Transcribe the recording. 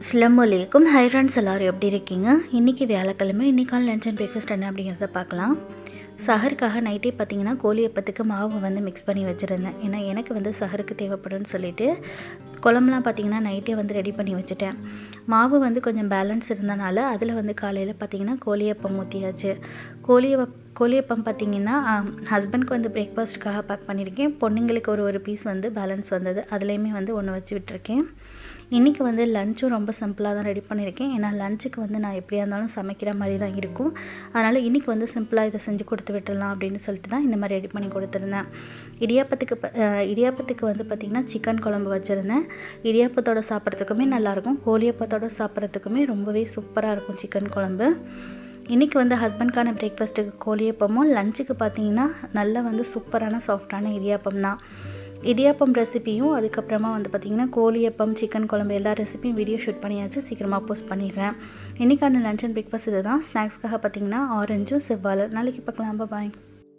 அஸ்ஸலாமு அலைக்கும். Hi friends, எல்லோரும் எப்படி இருக்கீங்க? இன்றைக்கி வியாழக்கிழமை. இன்றைக்கான லஞ்ச் அண்ட் பிரேக்ஃபாஸ்ட் என்ன அப்படிங்கிறத பார்க்கலாம். சஹருக்காக நைட்டே பார்த்திங்கன்னா கோழி அப்பத்துக்கு மாவு வந்து மிக்ஸ் பண்ணி வச்சுருந்தேன். ஏன்னா எனக்கு வந்து சஹருக்கு தேவைப்படும்னு சொல்லிவிட்டு குழம்புலாம் பார்த்திங்கன்னா நைட்டே வந்து ரெடி பண்ணி வச்சுட்டேன். மாவு வந்து கொஞ்சம் பேலன்ஸ் இருந்தனால அதில் வந்து காலையில் பார்த்திங்கன்னா கோழியப்பம் ஊற்றியாச்சு. கோழியப்பம் பார்த்திங்கன்னா ஹஸ்பண்ட்க்கு வந்து பிரேக்ஃபாஸ்ட்டுக்காக பேக் பண்ணியிருக்கேன். பொண்ணுங்களுக்கு ஒரு பீஸ் வந்து பேலன்ஸ் வந்தது, அதுலேயுமே வந்து ஒன்று வச்சு விட்டுருக்கேன். இன்றைக்கி வந்து லஞ்சும் ரொம்ப சிம்பிளாக தான் ரெடி பண்ணியிருக்கேன். ஏன்னா லஞ்சுக்கு வந்து நான் எப்படியா இருந்தாலும் சமைக்கிற மாதிரி தான் இருக்கும். அதனால் இன்றைக்கி வந்து சிம்பிளாக இதை செஞ்சு கொடுத்து விட்டுடலாம் அப்படின்னு சொல்லிட்டு தான் இந்த மாதிரி ரெடி பண்ணி கொடுத்துருந்தேன். இடியாப்பத்துக்கு வந்து பார்த்திங்கன்னா சிக்கன் குழம்பு வச்சுருந்தேன். இடியாப்பத்தோடு சாப்பிட்றதுக்குமே நல்லாயிருக்கும், கோழியப்பத்தோடு சாப்பிட்றதுக்குமே ரொம்பவே சூப்பராக இருக்கும் சிக்கன் குழம்பு. இன்றைக்கி வந்து ஹஸ்பண்ட்கான பிரேக்ஃபாஸ்ட்டுக்கு கோழியப்பமும், லஞ்சுக்கு பார்த்திங்கன்னா நல்ல வந்து சூப்பரான சாஃப்டான இடியாப்பம் தான். இடியாப்பம் ரெசிப்பியும் அதுக்கப்புறமா வந்து பார்த்திங்கன்னா கோழியப்பம், சிக்கன் குழம்பு எல்லா ரெசிப்பியும் வீடியோ ஷூட் பண்ணியாச்சு, சீக்கிரமாக போஸ்ட் பண்ணிடுறேன். இன்றைக்கான லஞ்ச் அண்ட் பிரேக்ஃபாஸ்ட் இது தான். ஸ்நாக்ஸ்க்காக பார்த்திங்கன்னா ஆரஞ்சும் செவ்வாழை. நாளைக்கு பார்க்கலாம். பாய்.